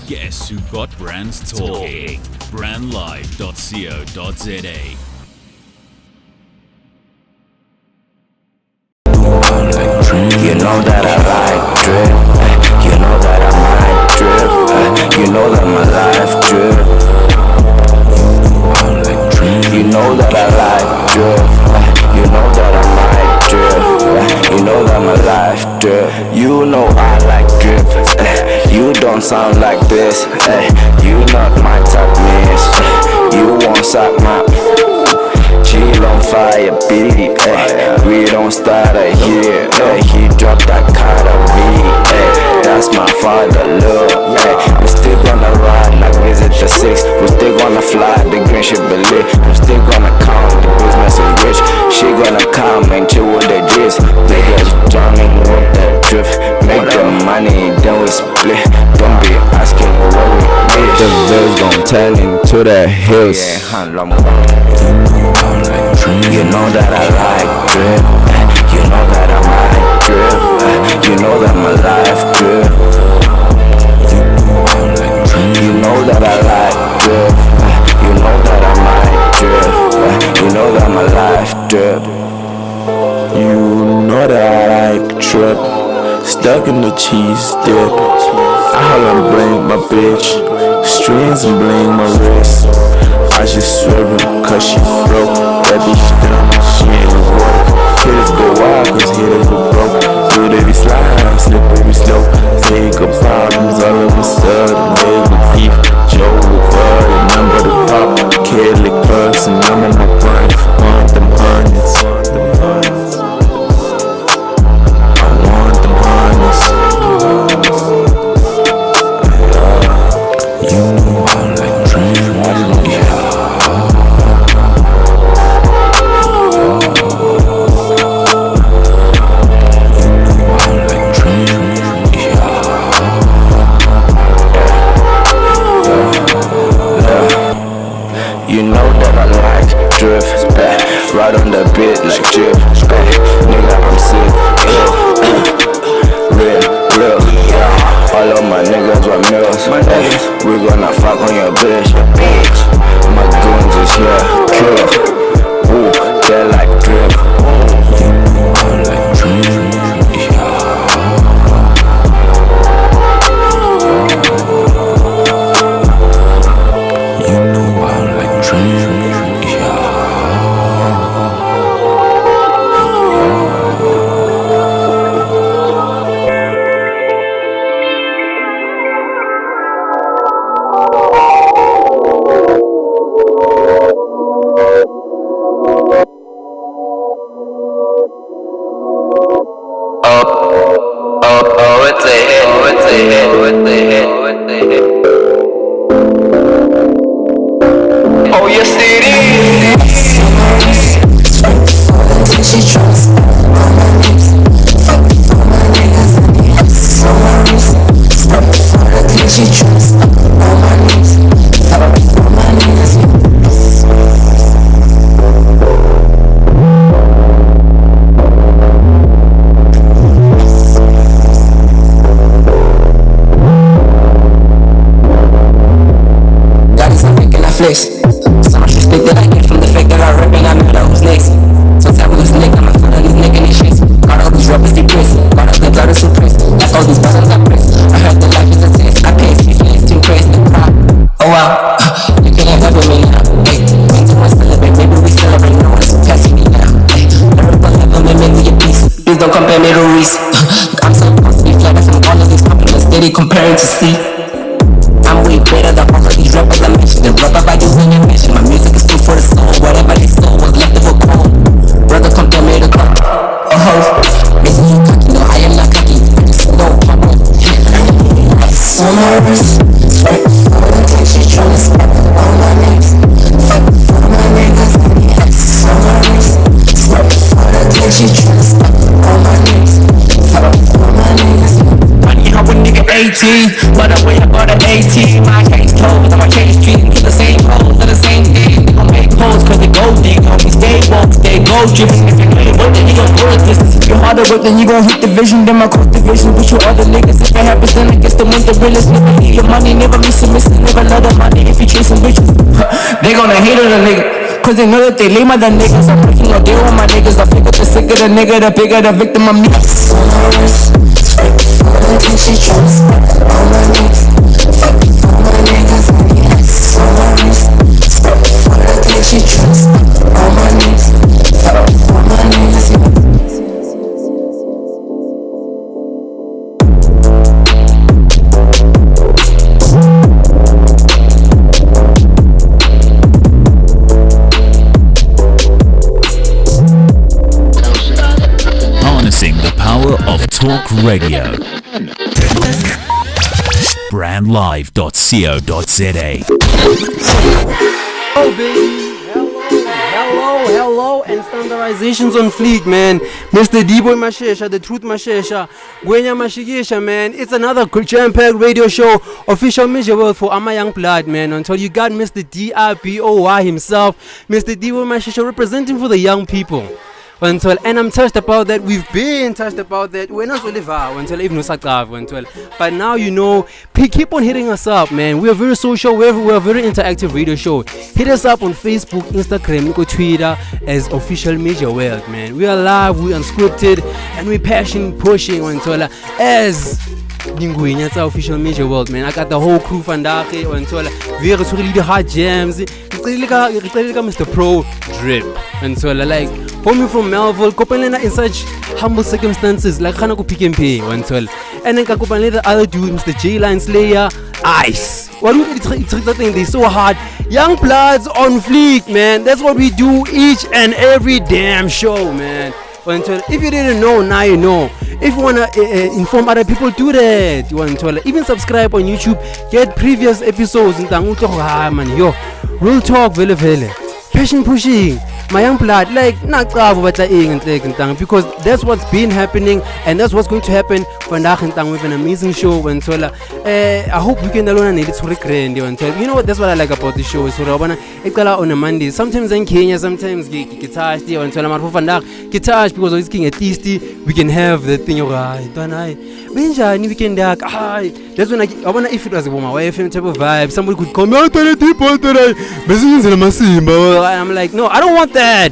Guess who got brands talking? Brandlive.co.za. You know that I like drip. You know that I might drip. You know that my life drip. You know that I like drip. You know that I might drip. You know that my life drip. You know I like drip. You don't sound like this. You not my type miss. You won't suck my chill on fire beat. We don't start it here. He dropped that card of me. That's my father look. We still gonna ride like visit the 6. We still gonna fly the green ship believe. We still gonna count the business is rich. She gonna come and chill with the G's. Niggas drowning with that drift. Make the money then we split. Don't be asking what we miss. The bills gon' turn into the hills. You know that I like drip. You know that I might drip. You know that my life drip. You know that I like drip. You know that I might drip. You know that my life drip. You know that I like drip. Stuck in the cheese dip. I holla and blame my bitch. Strings and bling my wrist. I just swerve her cause she broke. That bitch dumb, she ain't work. Hitters go wild cause hitters go broke. Do every slide, slip every slope. Take up problems all of a sudden. Nigga thief, Joe Bud, number the pop. Kelly Clubs and I'm on my grind. Want them hundreds. I want them hundreds. You know I like dreams. You know that I like drift, right on the beat like drip, nigga I'm sick, real, all of my niggas were meals, we gonna fuck on your bitch, my goons is here, kill, ooh, they like drip, you know I like drip. Oh yes it is. She tries on my lips. Fuck for my niggas and the X on my wrist. Stop for the thing she tries on my lips. Fuck for my niggas and flex. So much respect that I get from the fact that I'm rapping, I know who's next. So tell me who's next, I'ma foot on his neck and his shits. Got all these rappers depressed, got all the daughters suppressed. Like all these buttons I press. I heard that life is a test, I pass these flames to impress the crowd. Oh wow, you can't have with me now. Hey, we do want to celebrate, maybe we celebrate, no one's passing me now. Hey, never believe them and make me a piece. Please don't compare me to Reese. I'm so supposed to be flattered from all of these compliments, steady comparing to C. I'm way better than all of these rappers I mentioned. The rap I do when you mention. My music is food for the soul. Whatever they sold was left of a cold. Brother, come tell me to come. Making you cocky, no, I am not cocky. I just know my boy. Ice on my wrist. Straight for the thing she tryna spend on my necks. Fuck for my niggas and the ice on my wrist. Straight for the thing she tryna spend on my necks. Fuck for my niggas. Funny how a nigga 18, but the way I bought an 18. My case closed, on my case street, and get the same hoes, on the same day. They gon' make hoes, cause they gold dig on me, stay won't stay gold driven. If you know you work, then you gon' go the distance. If you're harder work, then you gon' hit the vision. Then my cultivation with you other niggas. If it happens, then I guess the one the realest. Never need your money, never miss a miss, never love the money. If you chasing bitches, they gonna hate on the nigga, cause they know that they lame other niggas. I'm breaking no deal with my niggas. I figure the sicker the nigga, the bigger the victim of me. She tries all my niggas, all my niggas on the ass, all my wrist. For the thing she tries all my niggas, all my niggas. Harnessing the power of talk radio. Brandlive.co.za. Oh baby, hello, and standardizations on fleek, man. Mr. Diboy Mashesha, the truth Mashesha, Gwenya Mashesha, man. It's another jam-packed radio show, Officialmajorworld for Ama Young Blood, man. Until you got Mr. Diboy himself, Mr. Diboy Mashesha, representing for the young people. And I'm touched about that. We've been touched about that. We're not but now you know. Keep on hitting us up, man. We are very social. We're a very interactive radio show. Hit us up on Facebook, Instagram, Twitter as Officialmajorworld, man. We are live, we unscripted, and we passion pushing as Ninguenya Officialmajorworld, man. I got the whole crew vandaag weer really the hot jams. Mr. Pro Drip and so like homie from Melville Kopanena in such humble circumstances like Khana Pick and Pay and then Kakopanela the other dude Mr. J Line Slayer Ice. What do you think they so hard? Young Bloods on fleek, man. That's what we do each and every damn show, man. If you didn't know, now you know. If you wanna inform other people, do that. You want to even subscribe on YouTube, get previous episodes. Man, real talk, vele. Passion pushing, my young blood, like because that's what's been happening and that's what's going to happen with an amazing show. I hope we can alone need to recreate. You know what? That's what I like about the show. So on a Monday, sometimes in Kenya, sometimes guitar because it's king at least we can have the thing. That's when I wonder if it was a woman YFM type of vibe. Somebody could come out and I'm like, no, I don't want that.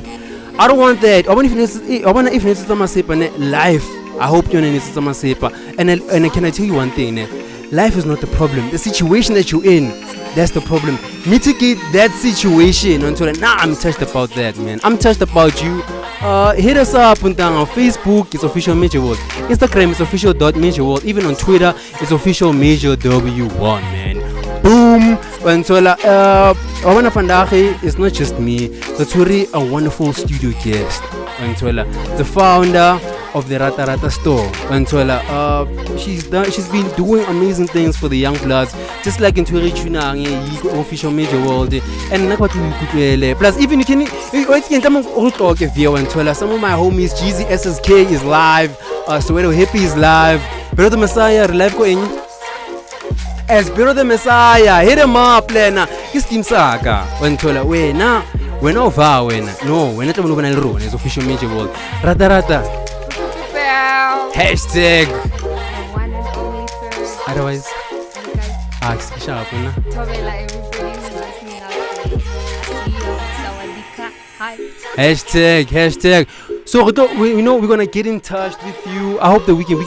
I want if it's life. I hope you know and can I tell you one thing? Life is not the problem. The situation that you're in, that's the problem. Mitigate that situation until I'm touched about that, man. I'm touched about you. Hit us up on Facebook, it's Officialmajorworld. Instagram is official.majorworld. Even on Twitter, it's Officialmajorw1, man. Boom! Awana Fandache is not just me, that's really a wonderful studio guest. The founder of the Rata Rata store. She's been doing amazing things for the young bloods, just like in Officialmajorworld. And plus, even you can some of my homies, Jeezy SSK is live, Soweto Hippie is live, Pero the Messiah live going. As Biro the Messiah, hit him up, Lena. His team Saka. When Tola, no, we're not vowing. No, we're not going to run. It's Officialmajorworld. Rata. Hashtag. One and only third. Otherwise, Because sharp, Tovela, everybody who's listening out there. Sawadika. Hi. Hashtag. So we know we're gonna get in touch with you. I hope that we can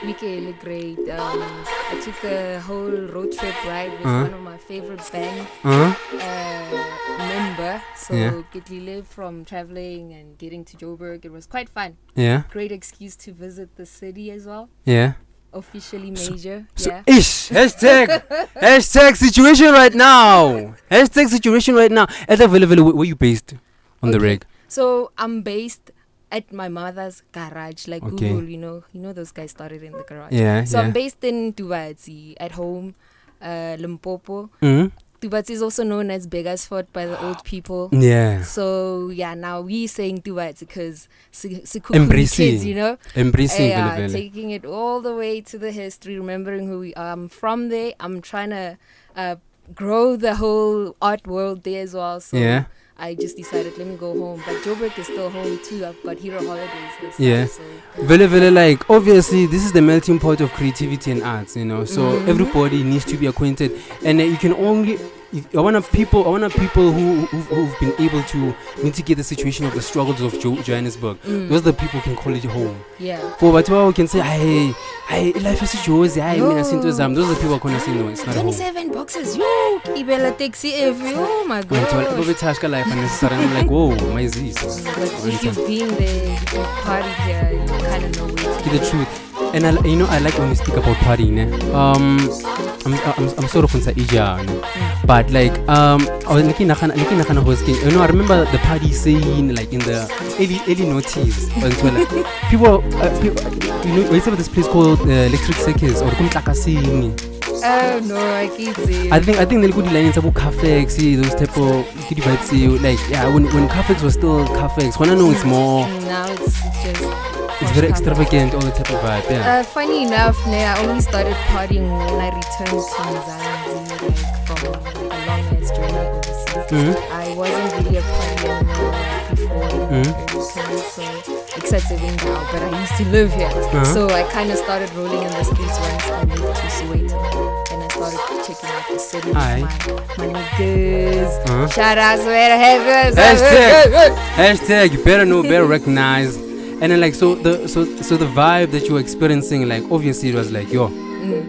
Really great. I took a whole road trip ride with one of my favorite band member. So get live from traveling and getting to Joburg. It was quite fun. Yeah. Great excuse to visit the city as well. Yeah. Officially major. Hashtag situation right now. Hashtag situation right now. Where you based on the rig? So I'm based at my mother's garage, like Google, you know those guys started in the garage. Yeah. So I'm based in Dubatsi at home, Limpopo. Dubatsi is also known as Begasfort by the old people. Yeah. So now we saying Dubatsi because embracing kids, you know, embracing, taking it all the way to the history, remembering who we are. I'm from there. I'm trying to grow the whole art world there as well. So I just decided, let me go home. But Joburg is still home too. I've got Hero Holidays this Yeah. time, so. Very, very like obviously this is the melting pot of creativity and arts, you know. So everybody needs to be acquainted, and you can only. I want people who've been able to mitigate the situation of the struggles of Johannesburg. Those are the people who can call it home. Yeah. For but who can say, hey, life is Jozi, hey, mina sinto zam. Those are the people who can say no, it's not 27 boxes, yo, Ibella taxi every. Oh my home. god. Life unnecessary. I'm like, whoa, my Z's. But if you've been there, if you've partied here, you kind of know where to The go. truth. And I like when we speak about partying. I'm sort of but like I was looking at I remember the party scene like in the early noughties. People we used to have this place called Electric Circus or Kumtlakasini. Oh no, I can't say. I think they could line about Cafex, those type of kitty vibes. Like when Cafex was still Cafex. When I know it's more. Now it's just. It's very extravagant, all the type of vibe. Yeah. Funny enough, I only started partying when I returned to Mzanzi, like from a long ass journey overseas. I wasn't really a party animal before, so except living now, but I used to live here. So I kind of started rolling in the streets once I moved to Soweto, and I started checking out the city with my niggas. Shout out to Hashtag, you better know, better recognize. And then like so the vibe that you were experiencing, like obviously it was like yo,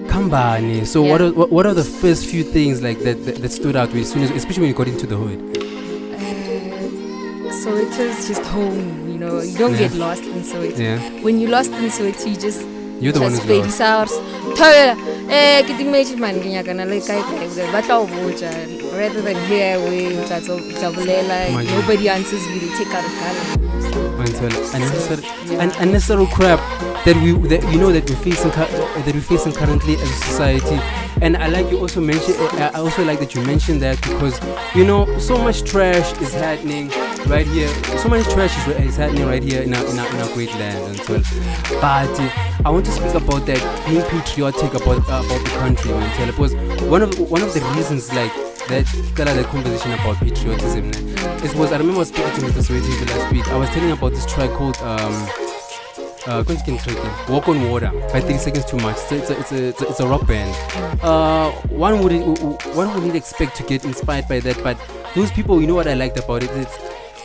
Kambani. So what are the first few things like that stood out to you as soon as, especially when you got into the hood? So it was just home, you know. You don't get lost in Soweto. Yeah. When you lost in Soweto, you're the one who's lost. Rather than here where nobody answers you, they take out a gun. Unnecessary crap that we're facing currently as a society. And I like you also mentioned. I also like that you mentioned that because you know so much trash is happening right here. So much trash is happening right here in our great land and so. But I want to speak about that being patriotic about the country. Because one of the reasons like that conversation about patriotism I remember I was speaking to Mr. Sweti last week. I was telling him about this track called Walk on Water by 30 Seconds Too Much. It's a rock band. One wouldn't expect to get inspired by that, but those people, you know what I liked about it?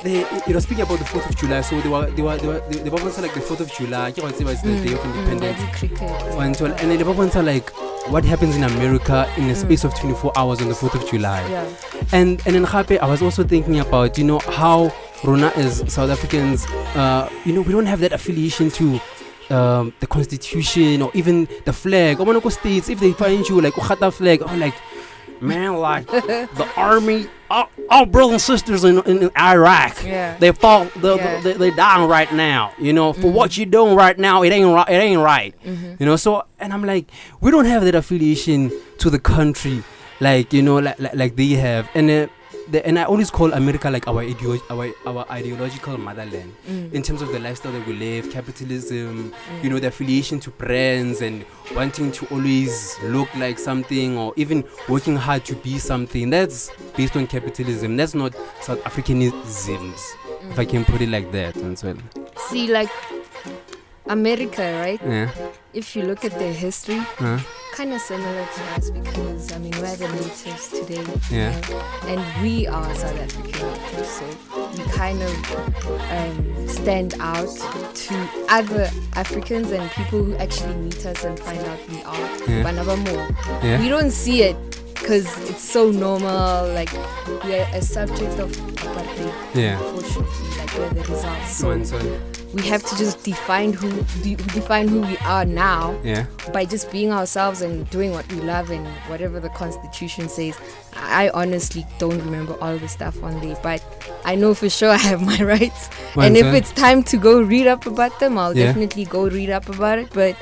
They were speaking about the 4th of July, so they were like the 4th of July. It's the Day of Independence. And they were like what happens in America in a space of 24 hours on the 4th of July. Yeah. And in Khape, I was also thinking about, you know, how Rona as South Africans, you know, we don't have that affiliation to the Constitution or even the flag. Omanoko states, if they find you like Ukhata flag, I'm like, man, like the army, our brothers and sisters in Iraq, they fall, they down right now. You know, for what you're doing right now, it ain't right. You know, so and I'm like, we don't have that affiliation to the country, like you know, like they have, and I always call America like our ideological motherland in terms of the lifestyle that we live, capitalism, you know, the affiliation to brands and wanting to always look like something or even working hard to be something. That's based on capitalism. That's not South Africanisms, if I can put it like that. And so, see, like America, right? Yeah. If you look at their history, kind of similar to us because I mean we're the natives today, yeah, you know? And we are South African natives, so we kind of stand out to other Africans and people who actually meet us and find out we are Banabamo. Yeah. We don't see it because it's so normal, like we're a subject of apartheid. Yeah. Unfortunately, like we're the results. So we have to just define who we are now, by just being ourselves and doing what we love and whatever the Constitution says. I honestly don't remember all the stuff on there, but I know for sure I have my rights. And if it's time to go read up about them, I'll definitely go read up about it. But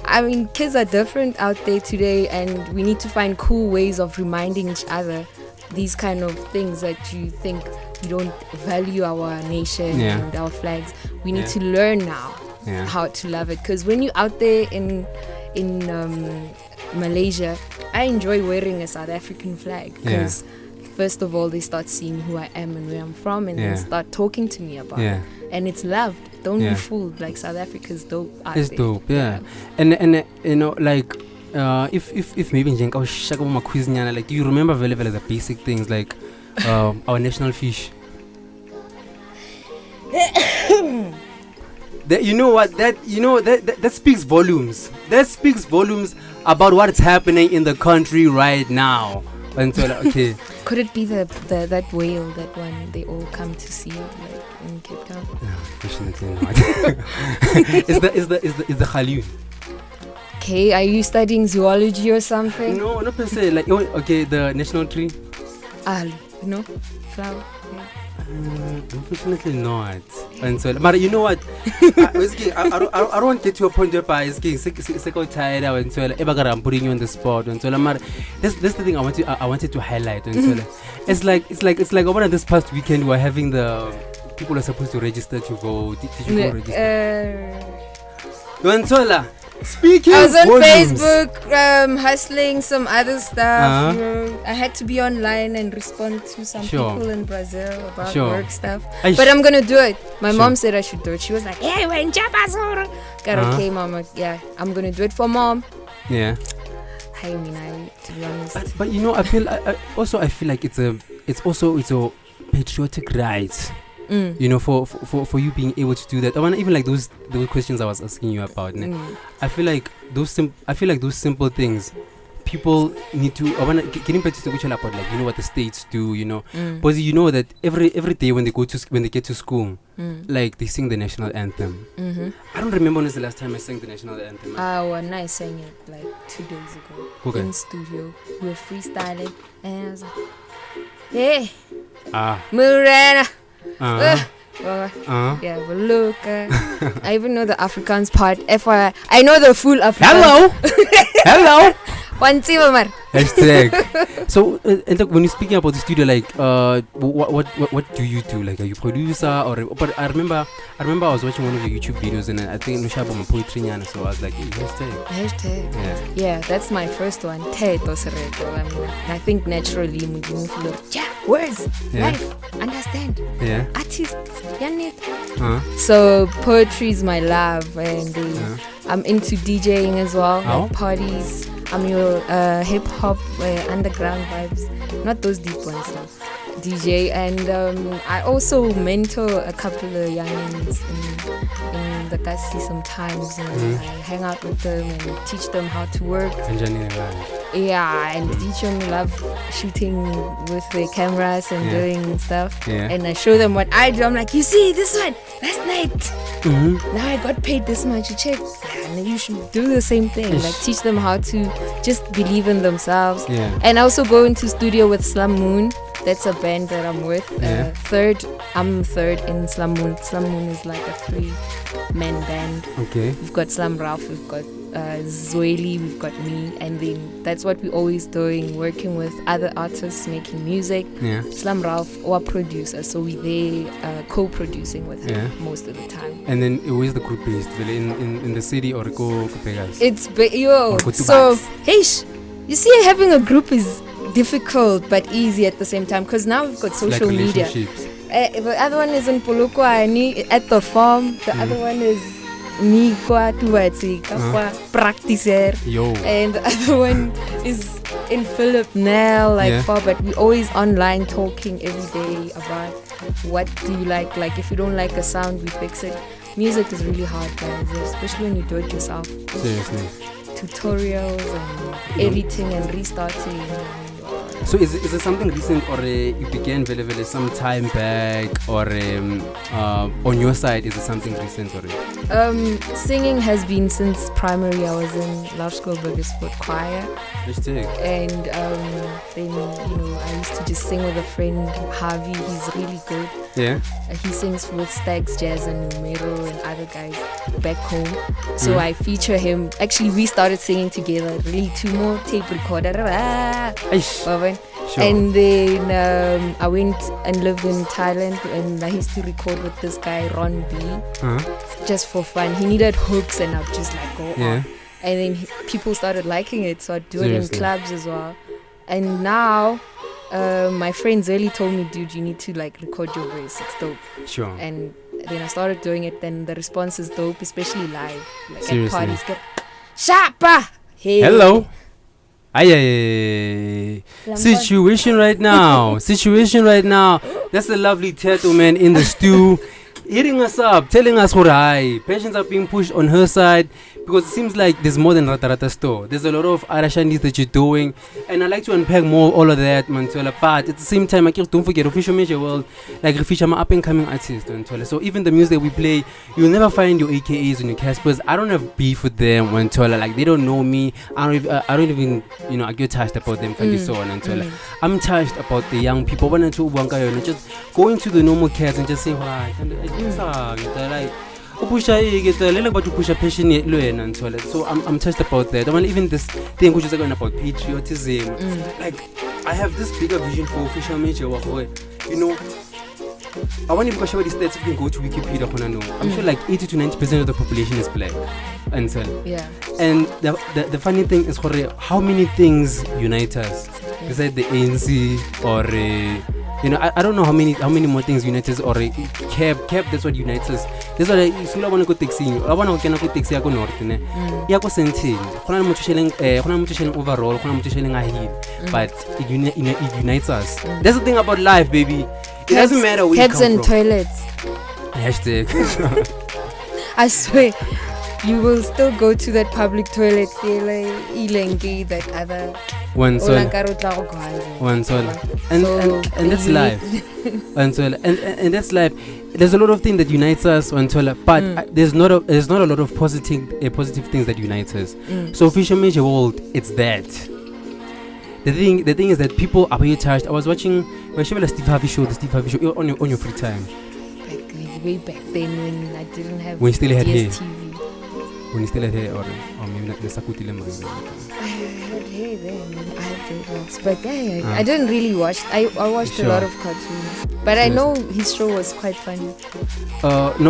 I mean, kids are different out there today, and we need to find cool ways of reminding each other these kind of things that you think we don't value our nation and our flags. We need to learn now how to love it. Because when you're out there in Malaysia, I enjoy wearing a South African flag because first of all they start seeing who I am and where I'm from, and then start talking to me about it. And it's loved. Don't be fooled. Like South Africa's dope. It's dope, And you know, like if maybe Jenka was shaka my quiz nyana, like do you remember very the basic things like our national fish? That that speaks volumes. That speaks volumes about what's happening in the country right now. And so like, okay. Could it be that whale, that one they all come to see like in Cape Town? No, unfortunately not. Is the Khalil? Okay, are you studying zoology or something? No, not per se. Like okay, the national tree. No, flower. Yeah. Unfortunately not. And so, but you know what? I don't want to get to a point where I'm tired. And so, I'm putting you on the spot. And so, that's the thing I wanted to highlight. And so, it's like over this past weekend we're having the people are supposed to register to vote. Did you go register? And so, speaking I was on volumes. Facebook hustling some other stuff. You know, I had to be online and respond to some people in Brazil about work stuff. But I'm gonna do it. My mom said I should do it. She was like, "Hey, we're in Jabazor." Okay, mama. Yeah, I'm gonna do it for mom. Yeah. I mean, to be honest. But you know, I feel like it's also a patriotic right. You know, for you being able to do that. I want even like those questions I was asking you about. I feel like those simple things people need to. I want to getting back to the about like, you know, what the states do. You know, because you know that every day when they get to school, like they sing the national anthem. I don't remember when was the last time I sang the national anthem. When I sang it like 2 days ago in studio. We were freestyling and I was like, "Hey, Murena." Yeah, but look, I even know the Afrikaans part. FYI, I know the full Afrikaans. Hello. Hashtag. So, and look, when you're speaking about the studio, like, what do you do? Like, are you producer or? But I remember I was watching one of your YouTube videos, and I think Nushaba my poetry, so I was like, hashtag. Yeah, that's my first one. I mean, I think naturally, words, life, understand. Yeah. Artist, So poetry is my love, and I'm into DJing as well, like parties. I'm your hip hop underground vibes, not those deep ones. So. DJ, and I also mentor a couple of youngins in the Kasi sometimes. I hang out with them and teach them how to work. Yeah, and teach them love shooting with their cameras and doing stuff. And I show them what I do. I'm like, you see this one last night. Now I got paid this much. You check. And you should do the same thing. Like teach them how to just believe in themselves. And I also go into studio with Slum Moon. That's a band that I'm with. I'm third in Slum Moon. Slum Moon is like a 3-man band. Okay. We've got Slum Ralph, we've got Zoeli, we've got me, and then that's what we're always doing, working with other artists making music. Slum Ralph, our producer, so we're there co-producing with him most of the time. And then where's the group based? In the city or go Pegas? It's so you see, having a group is difficult but easy at the same time, because now we've got social media. The other one is in Polokwane at the farm. The other one is me practicer, and the other one is in Philip now, far. But we always online talking every day about what do you like. Like if you don't like a sound, we fix it. Music is really hard, guys, especially when you do it yourself. Seriously. Tutorials and editing and restarting. So is it something recent, or you began very some time back, or on your side is it something recent, or? Singing has been since primary. I was in Laerskool Burgersport choir, and then I used to just sing with a friend, Harvey. He's really good. He sings with Stags, Jazz and Numero and other guys back home. So I feature him. Actually, we started singing together. Really, 2 more tape recorder. And then I went and lived in Thailand, and I used to record with this guy Ron B, just for fun. He needed hooks, and I'd just like go on. And then people started liking it, so I'd do it in clubs as well. And now my friends really told me, dude, you need to like record your voice. It's dope. Sure. And then I started doing it. Then the response is dope, especially live. Like Seriously. at parties, get Shapa. Hey. Hello. Aye. Situation right now. That's the lovely Teto, man, in the stew. Hitting us up, telling us what patients are being pushed on her side, because it seems like there's more than Rata store. There's a lot of other shandies that you're doing, and I like to unpack more all of that, Mantola. But at the same time, don't forget Official Major World, like feature my up and coming artist, Mantola. So even the music we play, you'll never find your AKAs and your Caspers. I don't have beef with them, Mantola. Like they don't know me. I don't even I get touched about them, so on, Mantola. I'm touched about the young people. Just go into the normal cats and just say hi. Like push passion. So I'm touched about that. I mean, even this thing which is going about patriotism. Like I have this bigger vision for Official Major where, I want to show the stats. If you can go to Wikipedia, I'm sure like 80 to 90% of the population is black. And the funny thing is how many things unite us besides the ANC or I don't know how many more things unite us, or cap that's what unites us. That's what I want to go taxi. I want to go taxi go north ne. Ya go senting. Khona motho shelling overall, khona motho shelling a hill, but it unites us. That's the thing about life, baby. It doesn't matter where you come and from. toilets. Hashtag. I swear, you will still go to that public toilet, that other. One soul. And that's life. And that's life. There's a lot of things that unites us, but there's not a lot of positive things that unites us. So Official Major World, it's that. The thing is that people are very touched. I was watching the Steve Harvey show on your free time. Way back then when I didn't have when you still had hair. DSTV. When you still had hair, or maybe not Nesakutile. I had hair then. I had dreadlocks, but I didn't really watch. I watched a lot of cartoons, but I know his show was quite funny. Not the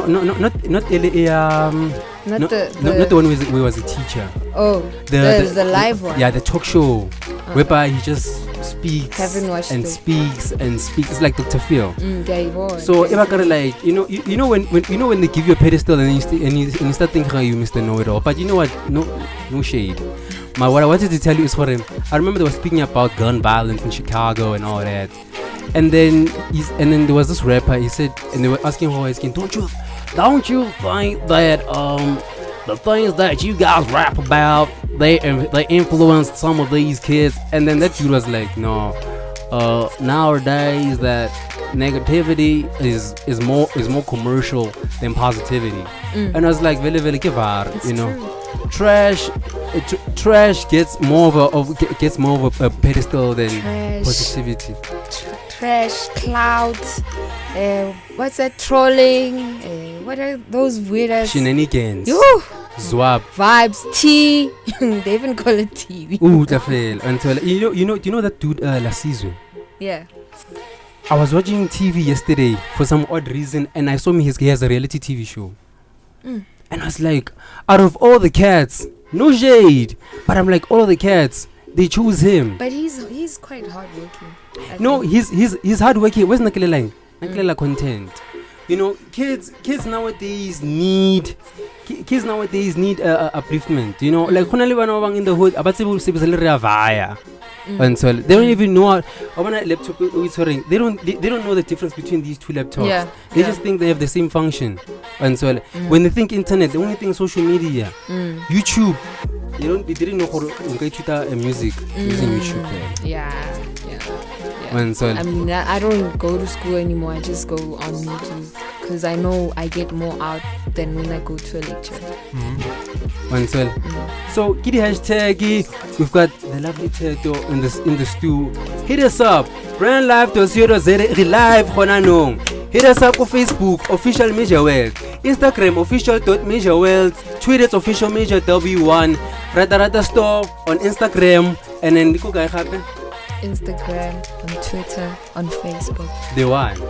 one where he was a teacher. Oh, the live one. Yeah, the talk show whereby he just speaks and speaks. It's like Dr. Phil. So if I got like when they give you a pedestal and you start thinking you Mr. Know-it-all, but you know what? No shade. What I wanted to tell you is for him. I remember they were speaking about gun violence in Chicago and all that, and then there was this rapper. He said, and they were asking how he's saying, don't you think that the things that you guys rap about they influenced some of these kids? And then that dude was like, no, nowadays that negativity is more commercial than positivity. And I was like, very trash gets more of a pedestal than positivity. Trash, clout, what's that, trolling, what are those weird shenanigans, zwab vibes, tea. They even call it TV. Ooh, until you know that dude Lasizwe. Yeah, I was watching TV yesterday for some odd reason, and I saw he has a reality TV show. And I was like, out of all the cats, no shade, but I'm like, all of the cats, they choose him. But he's quite hardworking. He's hardworking. Where's Nakelela? Nakelela content. Kids nowadays need upliftment. Like khona in the hood, abatse and so they don't even know laptop they don't know the difference between these two laptops. They just think they have the same function. And so when they think internet, the only thing is social media, YouTube. They didn't know how to Twitter music using YouTube. And so I mean, I don't go to school anymore. I just go on YouTube because I know I get more out than when I go to a lecture. So Kitty hashtag, we've got the lovely Teto in the stew. Hit us up, brand live to 0 live honanong. Hit us up on Facebook, Official Major World, Instagram, official.majorworld, Twitter, Official Major W1, Rata Store on Instagram, and then Instagram, on Twitter, on Facebook. The one.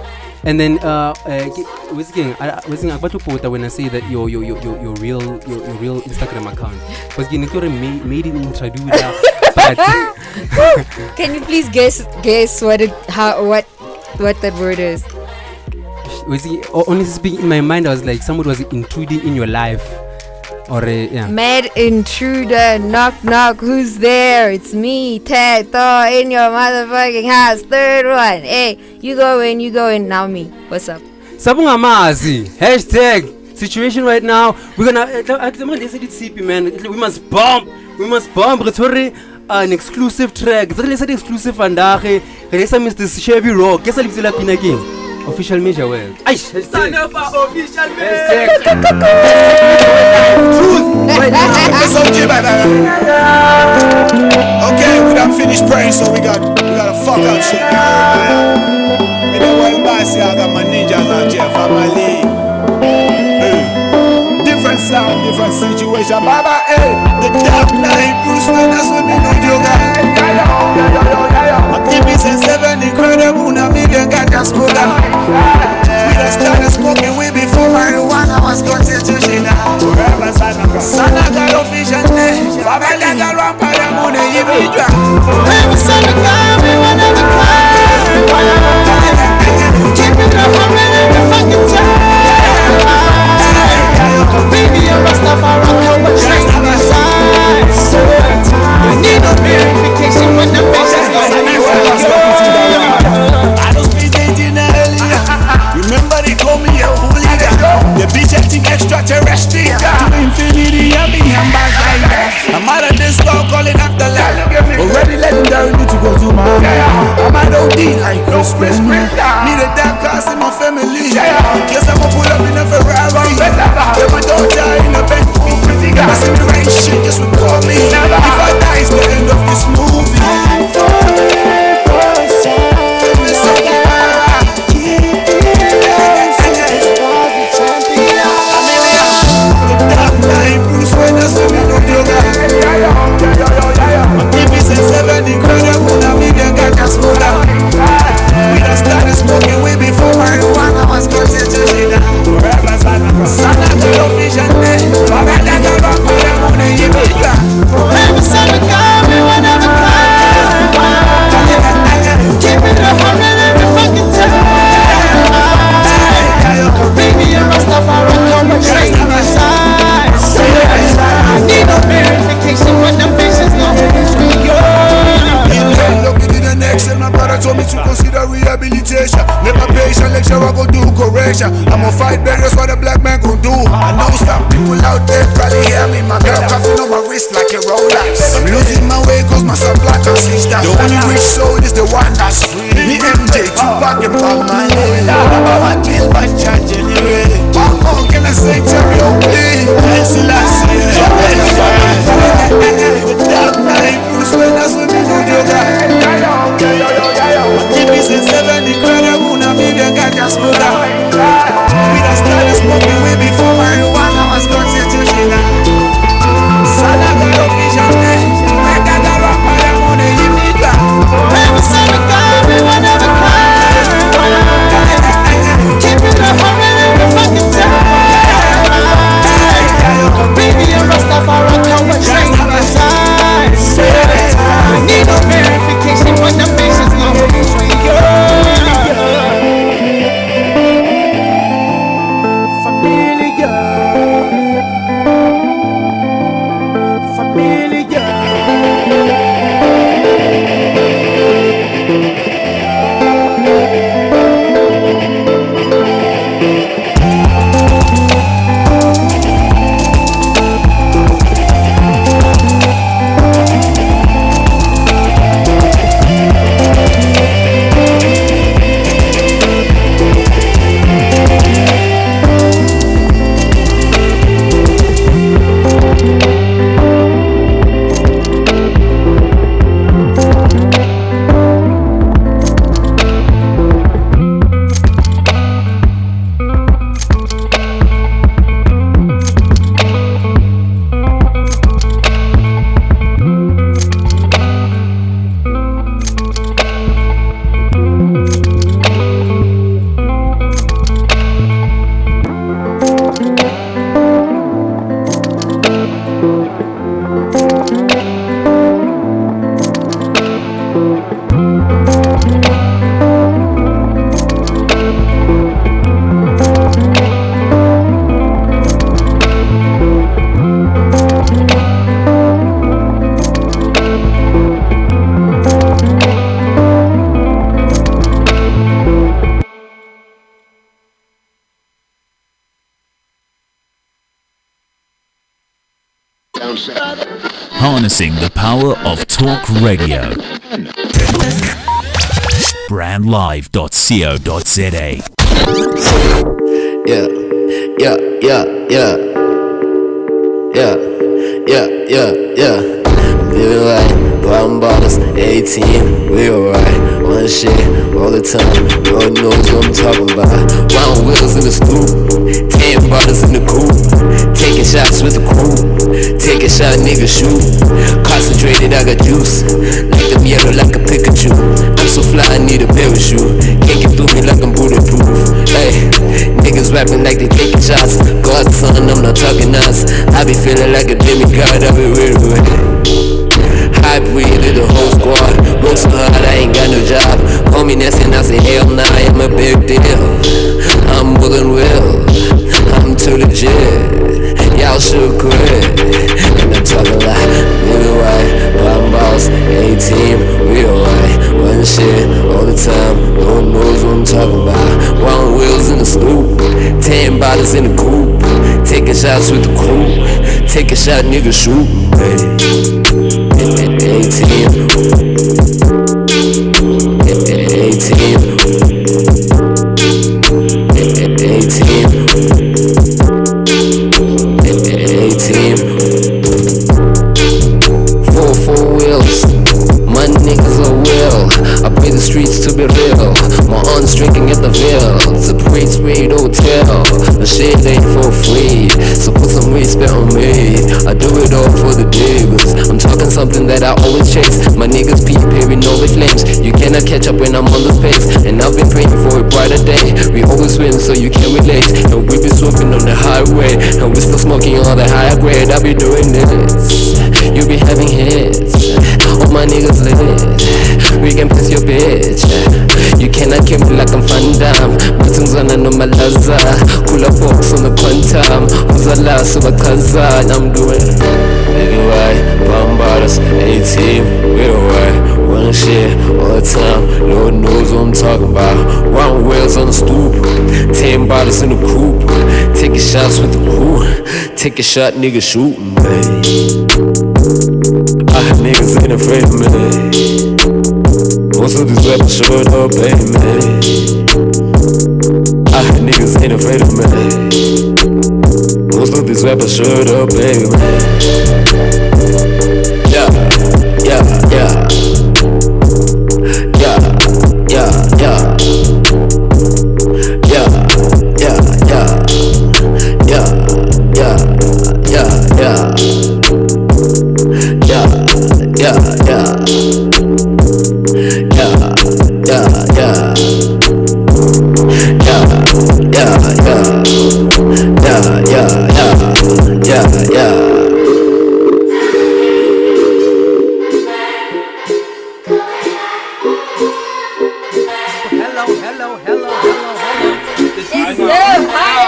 And then when I say that your real Instagram account, because you need to made in introduce Can you please guess what that word is? Was he honestly speaking, in my mind I was like somebody was intruding in your life, or yeah. Mad intruder, knock knock, who's there? It's me, Ted Thor, in your motherfucking house. Third one, hey, you go in, now me. What's up? Sabunga Mazi, hashtag situation right now. We're gonna man. We must bomb. Retore an exclusive track. It's exclusive vandaag. Resa Mr. Chevy Rock. Guess I live in Pina King. Official Major World. Son of a official hashtag. Okay, we done finished praying, so we gotta fuck out shit. Me the world boss, I got my ninjas out here, family. Different sound, different situation. Baba, hey, the dark night, Bruce Wayne, that's what me know you got. My TV says 7 incredible, now me can get that smoker. We done started smoking way before marijuana was constitutional. Sana got official name, family got rampa, I'm on the individual. Every son of God, we wanna be keep it up, I'm ready to fucking time. Baby, I'm Rastafari, come and train my size. I need no verification when the bitches know I don't speak dating earlier. Remember they call me a hooligan. The bitch acting extraterrestrial. To infinity, I'm being ambassador. I'm out of this call, calling after life. Already legendary, need to go to my I'm at OD like Chris Brown. Need a dark house in my family. Guess I'ma pull up in a Ferrari. With my daughter in a Bentley. I see the right shit, just would call me. If I die, it's the end of this movie. Bruce Wayne, that's what we don't do my TV says 7 incredible, now me can get that smoker. We done started smoking way before marijuana was constitutional. Sana got official name, family got rampa, I'm on the individual. Every son of God, we wanna be keep it up, I'm ready to fucking time. Baby, I'm Rastafari, come and train my size. I need no verification when the bitches know who's we are. Look into the next and my brother told me to consider rehabilitation. Never patient, lecture I go do correction. I'ma fight barriers what a black man gon' do. I know some people out there probably hear me. My girl coughing on my wrist like a Rolex. I'm losing my way cause my supply can see that. The only rich soul is the one that's free. Me MJ, Tupac and Bob Marley. Number one bill by charge anyway. Oh, can I say karaoke? I see last year. The dark night, Bruce Wayne, that's what we do. My TV says 7 incredible, now me can get that smoker. We done started smoking way before marijuana was constitutional. Sana got official name, I got that rapper, I'm on the individual. Every son of God, we wanna be keep it up, I'm ready to fucking time. Baby, Harnessing the power of talk radio. Brandlive.co.za. Yeah. Living right, bottom bottles, 18, we alright. One shit all the time, Lord knows what I'm talking about. Round wheels in the stoop, 10 bottles in the coupe. Taking shots with the crew, take a shot, nigga, shoot. Concentrated, I got juice, like them yellow like a Pikachu. I'm so fly, I need a parachute. Can't get through me like I'm bulletproof. Hey, niggas rapping like they taking shots. Godson, I'm not talking us. I be feeling like a demigod, I be real with it. Hype weed to the whole squad. Work so hard, I ain't got no job. Call me Ness and I say hell nah, I'm a big deal. I'm will and will, I'm too legit. Y'all should quit. And I'm talking like living right, bottom boss, 18, we alright. One shit all the time, no one knows what I'm talking about. Round wheels in the stoop, 10 bottles in the coupe. Taking shots with the crew, take a shot, nigga, shoot, baby. 18, 4 wheels, my niggas are real. I pay the streets to be real. My aunt's drinking at the Ville. It's a great hotel. The shit ain't for free, so put some respect on me. I do it all for the niggas. I'm talking something that I always chase. My niggas preparing all the flames. You cannot catch up when I'm on the pace. And I've been praying for a brighter day. We always win, so you can relate. And we be swerving on the highway, and we still smoking all the higher grade. I be doing this, you be having hits. All my niggas lit. We can piss your bitch. You cannot kill me like I'm Van Damme. Matungzana no malaza. Kula box on the quantum. Uzala subakaza. I'm doing living right, bomb bottles, 18, we alright. One shit all the time, Lord knows what I'm talking about. Round wheels on the stoop, 10 bottles in the coupe. Taking shots with the crew, take a shot, nigga, shooting, baby. I had niggas ain't afraid of me. Most of these rappers showed up, baby. I had niggas ain't afraid of me. Most of these rappers showed up, baby. Yeah.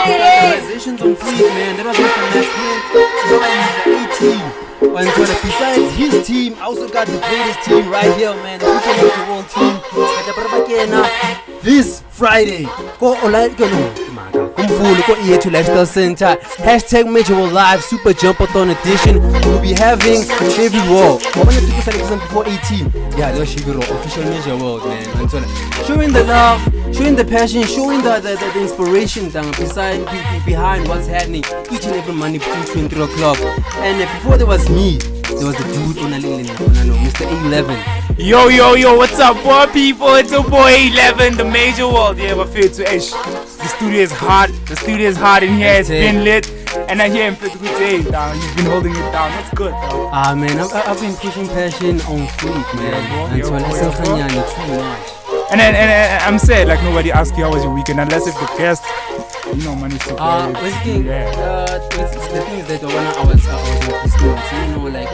Congratulations on Fleet, man. That was Mr. Matt Flint. And besides his team, I also got the greatest team right here, man. The Officialmajorworld team. This Friday, go online, go to Lifestyle Center. Hashtag Majorworld Live Super Jumpathon Edition. We'll be having Chevy Raw. Before 18. Yeah, there's Chevy Raw. Officialmajorworld, man. Showing the love, showing the passion, showing the inspiration behind what's happening each and every Monday between 2 and 3 o'clock. And before there was me, there was the dude on Mr. A11. Yo, what's up, boy people? It's your boy A11, the Majorworld. Yeah, my favorite to Ish. The studio is hot. The studio is hot in here. It's been lit. And I hear him pretty good day down. You've been holding it down. That's good, bro. Man, I've been pushing passion on Fleet, man. And so too much. And I'm sad, like nobody asked you how was your weekend, unless if the guest, money to the thing is that when I was listening, like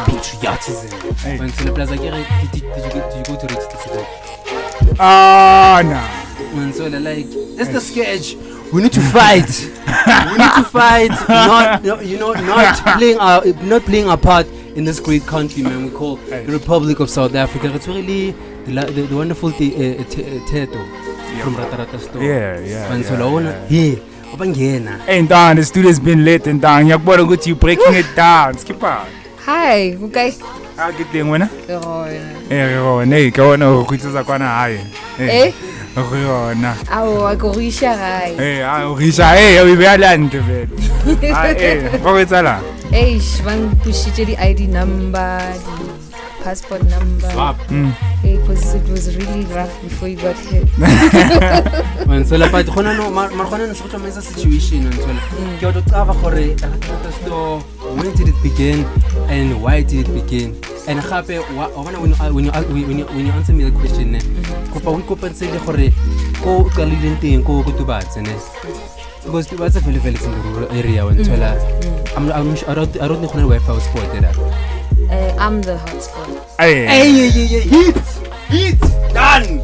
patriotism. When did you go to register today? Nah. When so like that's the sketch. We need to fight. We need to fight. Not playing our part in this great country, man, we call the Republic of South Africa. It's really the wonderful Teto from Ratarata store. And down, the studio's been lit and down. You're going to breaking it down. Skip out. Hi, okay. How good thing, winner? Oh, Hey, go on, which is a corner high. eh? Oh, no. Oh, I go Risha, right? Hey, Risha, hey, we are land to bed. Hey, what is that? Hey, Shwan push the ID number, the passport number. Swap. Hey, it was really rough before you got here. Man, so la but khona no khona no se tsamaya situation ntsola ke o tsaba gore Ratarata store, when did it begin and why did it begin, and gape when you answer me the question ne kopa we kopantse le gore ko qalileng teng ko tubatse ne because tubatse very in the rural area when tsola I don't think Wi-Fi was spot there. I'm the hotspot. Hey, heat, done.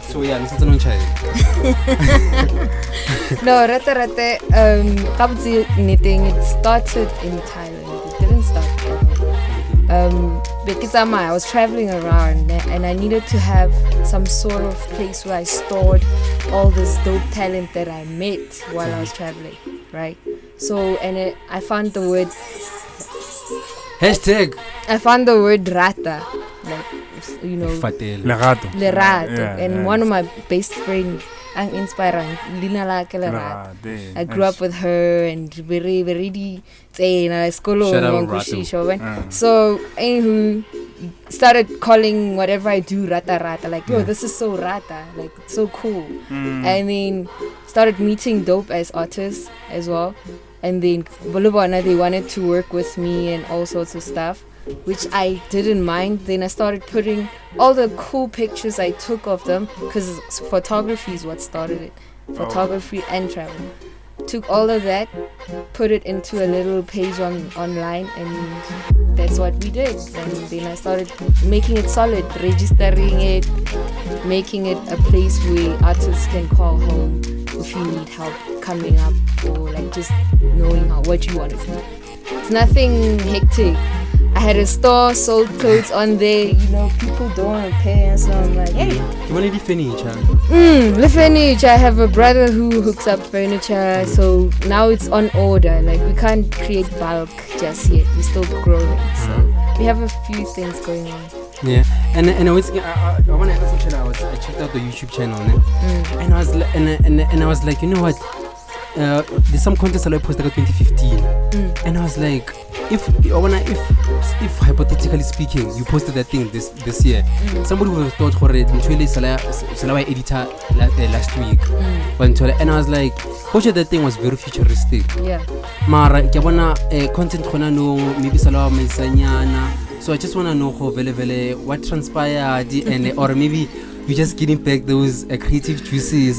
So yeah, this is an child. No, Ratarata, knitting, it started in Thailand. It didn't start because I was traveling around and I needed to have some sort of place where I stored all this dope talent that I met while I was traveling, right? So, I found the word I found the word rata, like, you know, Lerato. And one of my best friends, ang inspiring, Lina la ke Lerato. I grew up with her and very so anywho, started calling whatever I do rata, like, yo, this is so rata, like, it's so cool. And then started meeting dope as artists as well. And then Bolobana, they wanted to work with me and all sorts of stuff, which I didn't mind. Then I started putting all the cool pictures I took of them, because photography is what started it. Photography and travel. Took all of that, put it into a little page online, and that's what we did. And then I started making it solid, registering it, making it a place where artists can call home if you need help coming up, or like just knowing what you want to do. It's nothing hectic. I had a store, sold clothes on there, you know, people don't want to pay, and so I'm like, hey. You want to do furniture? The furniture, I have a brother who hooks up furniture, so now it's on order. Like, we can't create bulk just yet, we're still growing, so we have a few things going on. Yeah, and I was I want to I checked out the YouTube channel, and I was and I was like, you know what? There's some contest that I posted in 2015, and I was like, if hypothetically speaking, you posted that thing this year, somebody would have thought for it editor last week, and I was like, that thing was very futuristic. Yeah. Mara ke bona content khona no maybe salawa maisanyana. So I just want to know what transpired, and or maybe you're just getting back those creative juices.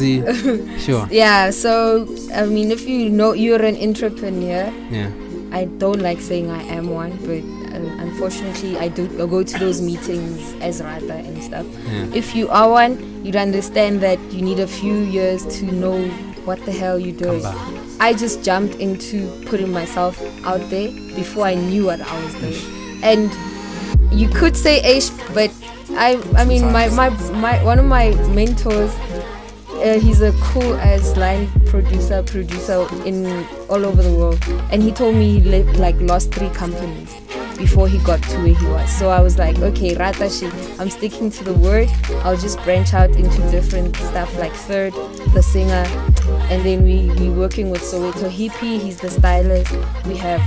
Sure. Yeah, so I mean, if you know you're an entrepreneur, yeah. I don't like saying I am one, but unfortunately I go to those meetings as Rata and stuff. Yeah. If you are one, you'd understand that you need a few years to know what the hell you're doing. I just jumped into putting myself out there before I knew what I was doing. And you could say Aish, but I mean my one of my mentors, he's a cool as line producer in all over the world, and he told me he lost 3 companies before he got to where he was. So I was like, okay, Rata shit, I'm sticking to the word. I'll just branch out into different stuff like Third, the singer, and then we working with Soweto Hippie, he's the stylist. We have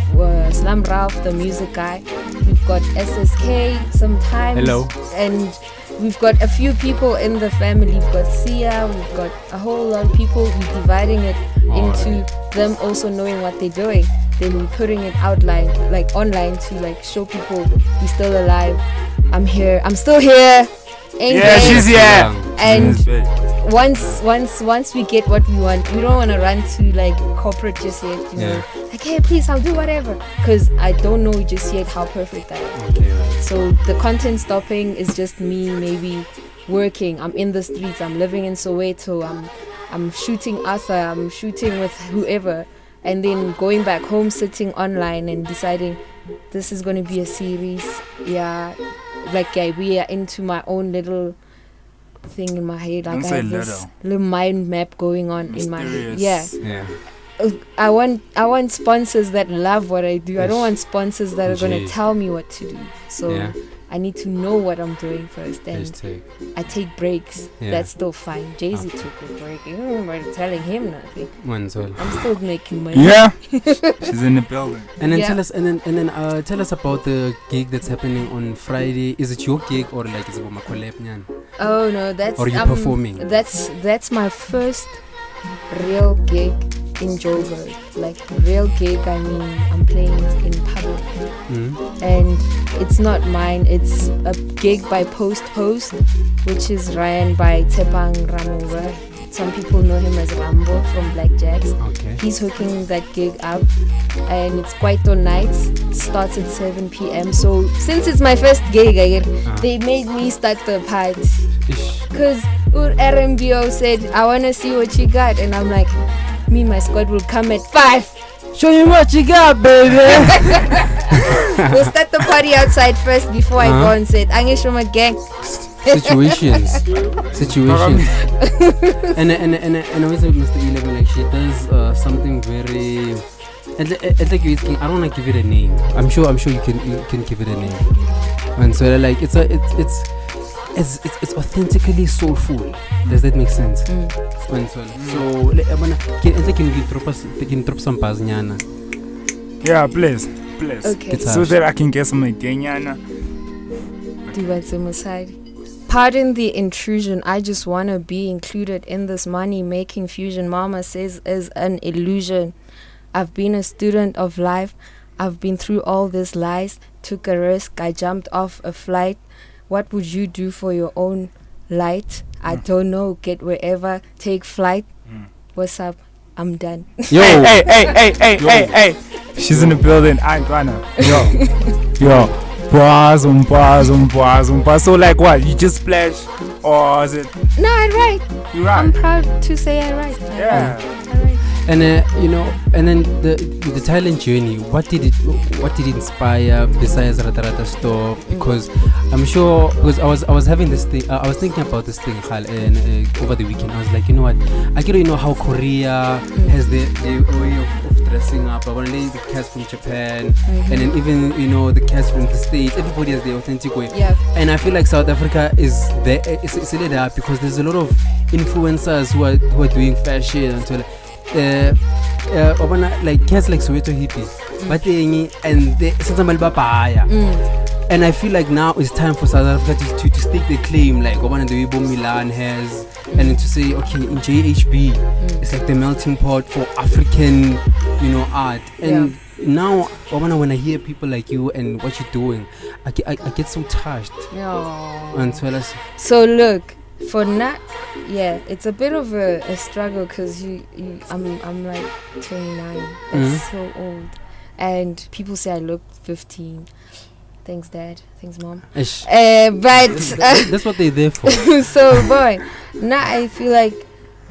Slam Ralph, the music guy. We've got SSK sometimes. Hello. And we've got a few people in the family. We've got Sia, we've got a whole lot of people. We're dividing it into them also knowing what they're doing. Then we're putting it online to show people we're still alive. I'm here. I'm still here. She's here. And once we get what we want, we don't want to run to corporate just yet. You know, hey, please, I'll do whatever, because I don't know just yet how perfect I am. Okay, right. So the content stopping is just me maybe working. I'm in the streets. I'm living in Soweto. I'm shooting Arthur. I'm shooting with whoever. And then going back home, sitting online and deciding this is gonna be a series. Yeah, like we are into my own little thing in my head. Like I have this little mind map going on in my head. Yeah. I want sponsors that love what I do. I don't want sponsors that are gonna tell me what to do. So I need to know what I'm doing first. And I take breaks. That's still fine. Jay-Z took a break. I don't remember telling him nothing. I'm still making money. Yeah. She's in the building. And then tell us about the gig that's happening on Friday. Is it your gig or like is it my collab? Oh no, that's or are you performing? That's my first real gig in Joburg. Like real gig, I mean I'm playing in public. And it's not mine, it's a gig by Post, which is ran by Tepang Ramova. Some people know him as Rambo from Black Jacks. He's hooking that gig up, and it's quite on nights. Starts at 7 p.m. So since it's my first gig, they made me start the party. Cause RMBO said, I wanna see what you got, and I'm like, me and my squad will come at 5. Show me what you got, baby. We'll start the party outside first before I go on set. Angisho my gang. Situations. and also Mr. 11, like she does something very. It's like you're asking, I don't want to give it a name. I'm sure you can give it a name. And so like it's authentically soulful. Does that make sense? And so can drop some bars nyana. Yeah, please. Okay. So that I can get some nyana. Pardon the intrusion. I just want to be included in this money-making fusion. Mama says is an illusion. I've been a student of life. I've been through all these lies. Took a risk. I jumped off a flight. What would you do for your own light? I don't know. Get wherever. Take flight. What's up? I'm done. Yo. Hey. She's in the building. I'm gonna. Yo. So like what? You just splash or is it? No, I write. You write? I'm proud to say I write. Yeah. I write. And and then the Thailand journey. What did it inspire besides Rata Store? Because I'm sure, because I was having this thing. I was thinking about this thing, and over the weekend I was like, you know what? I get how Korea has the way of dressing up. I want to the cast from Japan, and then even the cast from the States. Everybody has their authentic way. Yeah. And I feel like South Africa is there. It's lit up because there's a lot of influencers who are doing fashion and so like cats like Soweto hippies, but and they and I feel like now it's time for South Africa to stake the claim, like the way Milan has, and then to say, okay, in JHB, it's like the melting pot for African, art. And now, when I hear people like you and what you're doing, I get so touched. And so look. For now, it's a bit of a struggle because I'm like 29. That's so old, and people say I look 15. Thanks, Dad. Thanks, Mom. But that's what they're there for. So, boy, now I feel like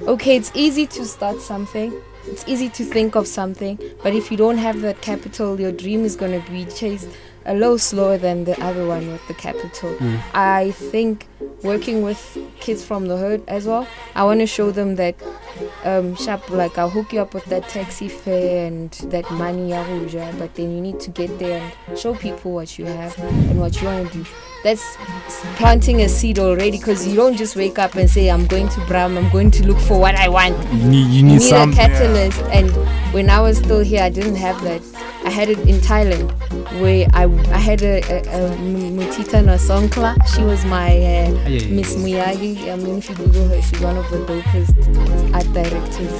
okay, it's easy to start something. It's easy to think of something, but if you don't have that capital, your dream is gonna be chased a little slower than the other one with the capital. I think working with kids from the hood as well, I want to show them that sharp, like I'll hook you up with that taxi fare and that money, but then you need to get there and show people what you have and what you want to do. That's planting a seed already, because you don't just wake up and say I'm going to Bram, I'm going to look for what I want. You need a catalyst. And when I was still here, I didn't have that. I had it in Thailand, where I had a Mutita Nasonkla. She was my Miss Miyagi. I mean, if you Google her, she's one of the dopest art directors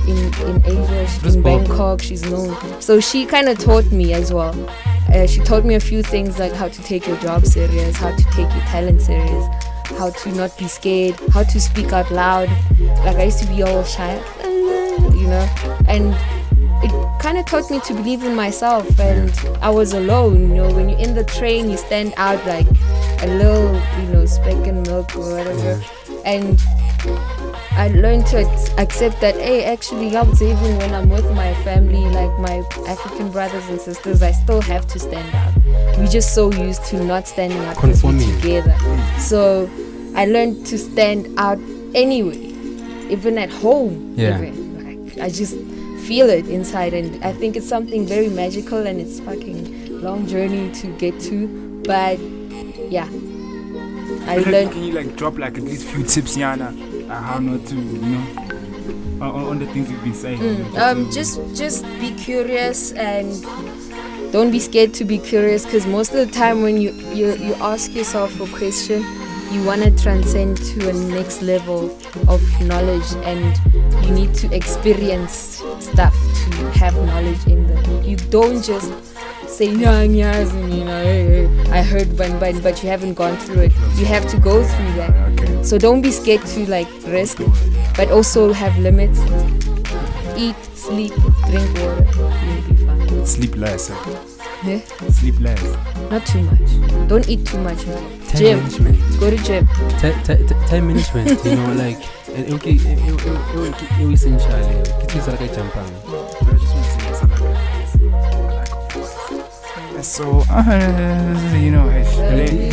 in Asia. She's in Bangkok. She's known. So she kind of taught me as well. She taught me a few things, like how to take your job serious, how to take your talent serious, how to not be scared, how to speak out loud. Like I used to be all shy, and it kind of taught me to believe in myself. And I was alone, when you're in the train, you stand out like a little, speck and milk or whatever. And I learned to accept that, hey, actually, even when I'm with my family, like my African brothers and sisters, I still have to stand out. We're just so used to not standing out because we're together. So I learned to stand out anyway, even at home. Yeah. Even. Like, I just feel it inside, and I think it's something very magical, and it's fucking long journey to get to. But yeah, I learned. Can you like drop like at least few tips, Yana, how not to, on the things you've been saying? Just be curious and don't be scared to be curious, because most of the time when you ask yourself a question, you want to transcend to a next level of knowledge, and you need to experience stuff to have knowledge in them. You don't just say yes, and hey, I heard but you haven't gone through it. You have to go through that. Okay. So don't be scared to like risk, but also have limits. Eat, sleep, drink water. You'll be fine. Sleep less. Yeah? Sleep less. Not too much. Don't eat too much. Time management. Go to gym. Time management, like okay, essentially it's like a jumping. So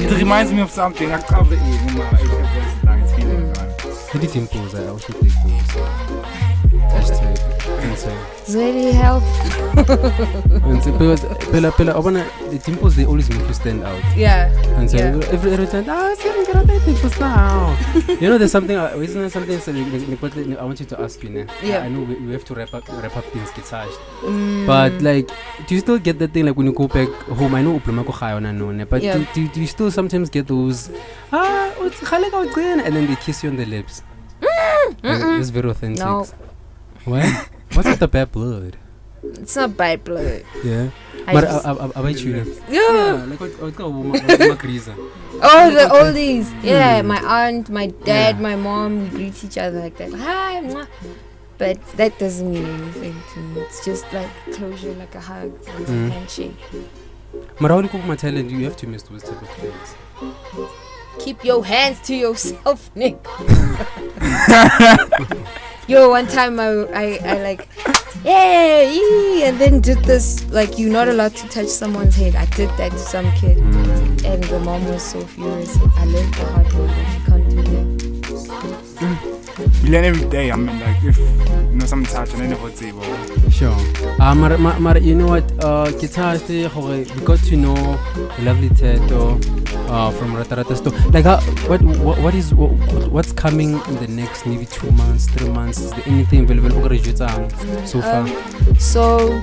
it reminds me of something. I cover it in my it's feeling I did impose, I also take those. Does it really help? Because the timples, they always make you stand out. Yeah. And so every time, now. There's something. Isn't there something? I want you to ask you now. Yeah. I know we have to wrap up things, get charged. But like, do you still get that thing like when you go back home? I know but do you still sometimes get those? And then they kiss you on the lips. It's very authentic. No. What? What's with the bad blood? It's not bad blood. Yeah. But I bet you. Yeah. Like what all these. Yeah, my aunt, my dad, my mom, we greet each other like that. Hi, mwah. But that doesn't mean anything to me. It's just like closure, like a hug and a handshake. But how do you my talent? You have to miss those type of things. Keep your hands to yourself, Nick. Yo, one time I like, yeah, and then did this, like, you're not allowed to touch someone's head. I did that to some kid, and the mom was so furious. I learned the hard way that you can't do that. You learn every day. I mean, like, if someone touch and then they would say, well. Sure. You know what? We got to know the lovely Teto from Ratarata Store. Like, what's coming in the next maybe 2 months, 3 months? Is there anything available so far? So,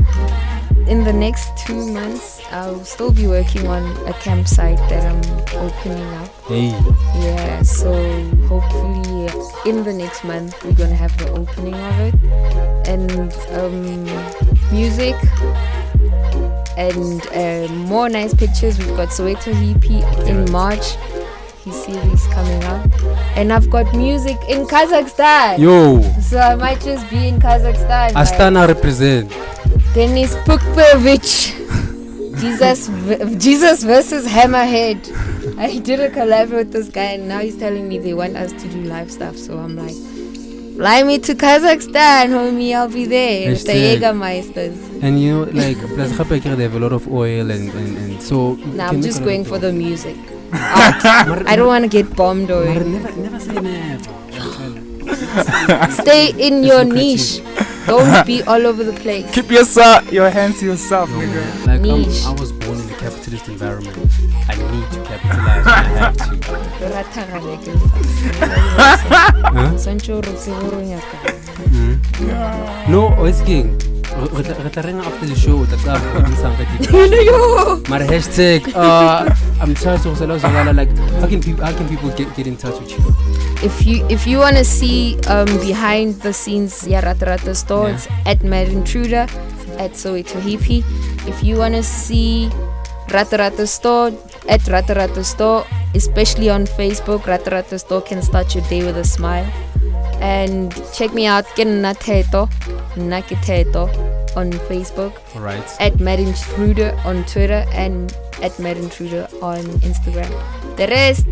in the next 2 months, I'll still be working on a campsite that I'm opening up. Hey. Yeah, so hopefully in the next month we're gonna have the opening of it, and music and more nice pictures. We've got Soweto Hippie in March. His series coming out, and I've got music in Kazakhstan. Yo. So I might just be in Kazakhstan. Astana represent. Denis Pukpevich. Jesus versus Hammerhead. I did a collab with this guy, and now he's telling me they want us to do live stuff. So I'm like, fly me to Kazakhstan, homie. I'll be there with the Jägermeisters. And like, they have a lot of oil and so. Nah, I'm just going for the music. I don't want to get bombed or. Never say never. Stay in your niche. Don't be all over the place. Keep your hands to yourself, nigga. Like, I was born in a capitalist environment. I need to capitalize when I have to. No, it's king. After the show, my hashtag. I'm charged to like, how can people get in touch with you? If you wanna see behind the scenes Rata Store, it's at Mad Intruder at Soweto Hippie. If you wanna see Rata Store at Rata Store, especially on Facebook, Rata Store can start your day with a smile. And check me out, Nakiteto on Facebook. Alright. At Mad Intruder on Twitter and at Mad Intruder on Instagram. The rest,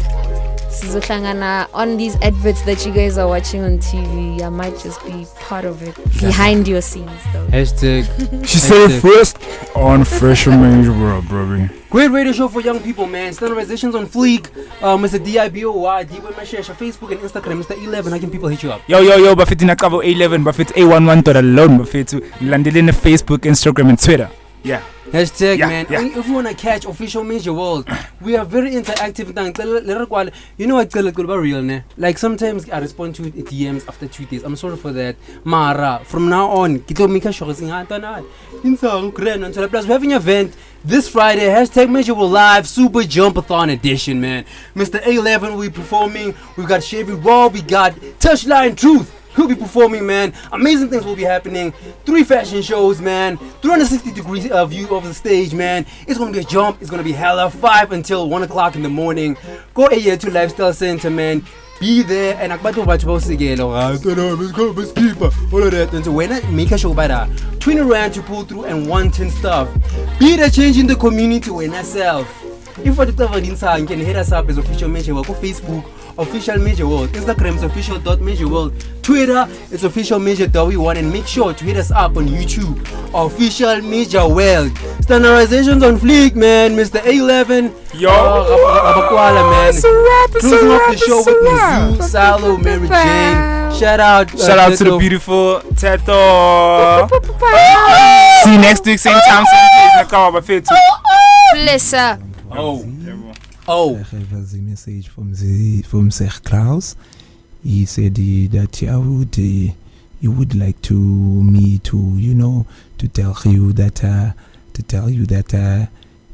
sizohlangana on these adverts that you guys are watching on TV. I might just be part of it, behind your scenes though. Hashtag. She said it first on Officialmajorworld, bro. Great radio show for young people, man. Standardizations on fleek. Mr. Diboy Mashesha, Facebook and Instagram. Mr. A11, how can people hit you up? Yo, Buffett in a cover A11, Buffett A11 alone, Buffett landed in Facebook, Instagram, and Twitter. Yeah. Hashtag, Yeah, man. yeah. If you want to catch Official Major World, we are very interactive. You know what about real, ne? Like sometimes I respond to DMs after 2 days. I'm sorry for that. Mara, from now on, plus we're having an event this Friday, hashtag Major World Live Super Jumpathon Edition, man. Mr. A11 will be performing. We've got Chevy Raw, we got Touchline Truth. He'll be performing, man. Amazing things will be happening. 3 fashion shows, man. 360 degrees view of the stage, man. It's gonna be a jump. It's gonna be hella 5 until 1 o'clock in the morning. Go A2 Lifestyle Center, man. Be there and akbato batho ba segelo all of that. And so when I make a show by that 20 rand to pull through and 110 stuff. Be the change in the community when yourself. If what you can hit us up as Official Major World on Facebook, Official Major World, Instagram is official.majorworld, Twitter is officialmajor.we1, and make sure to hit us up on YouTube, Official Major World. Standardizations on fleek, man. Mr. A11, Yo, man. Closing off the show with Mizzou, Salo, Mary Jane. Shout out to the beautiful Teto. See you next week, same time, same place. Nakawa Buffett. Bless up. Oh. I have a message from Sir Klaus. He said that he would like to me to tell you that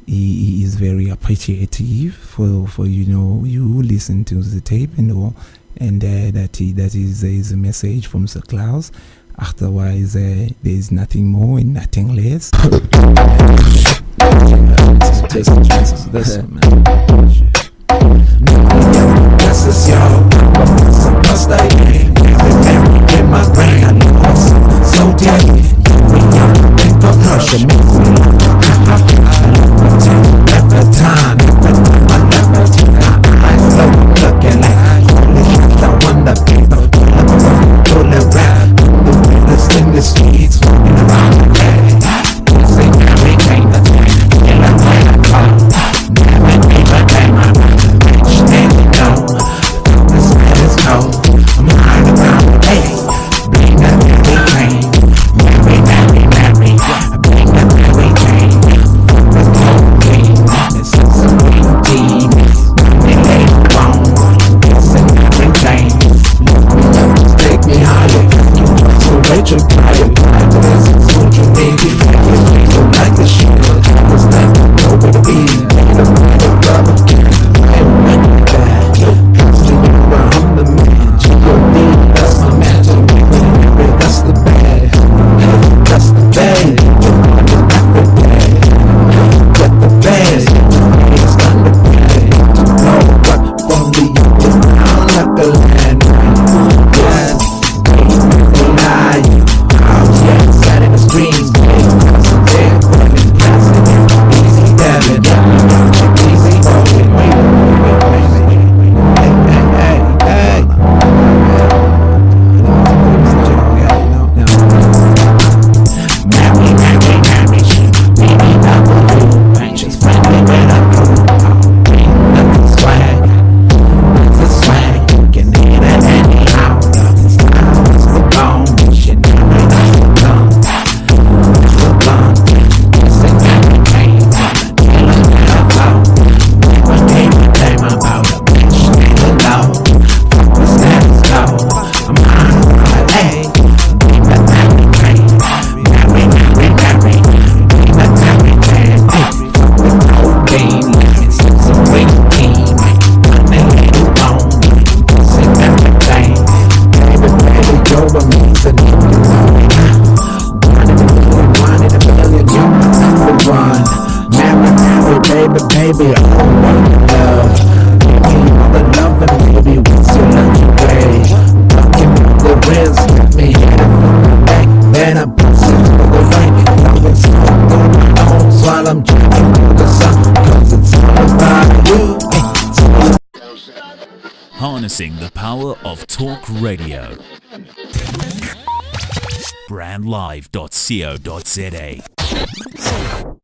he is very appreciative for you listen to the tape and that is a message from Sir Klaus. Otherwise, there is nothing more and nothing less. This man. This is y'all. Bust I ain't in my brain. I know it's so deep. When you think of her, she makes me every time I never take my eyes low, looking like holy shit. I wonder people pull it rap. The realest in the streets walking around the day. Say everything that's right. Never even came out of the bitch, standing down. This man is cold. I'm hiding around the day. Bring that Mary Jane. Mary. Bring that Mary Jane. The cold green. It's some green tea. They lay it wrong. It's a Mary Jane. Lift me up, just take me higher. You want to rate your pride. This is what you need. You don't like the shit. It's like nowhere to be. I'm the man, G.O.D. Harnessing the power of talk radio. Brandlive.co.za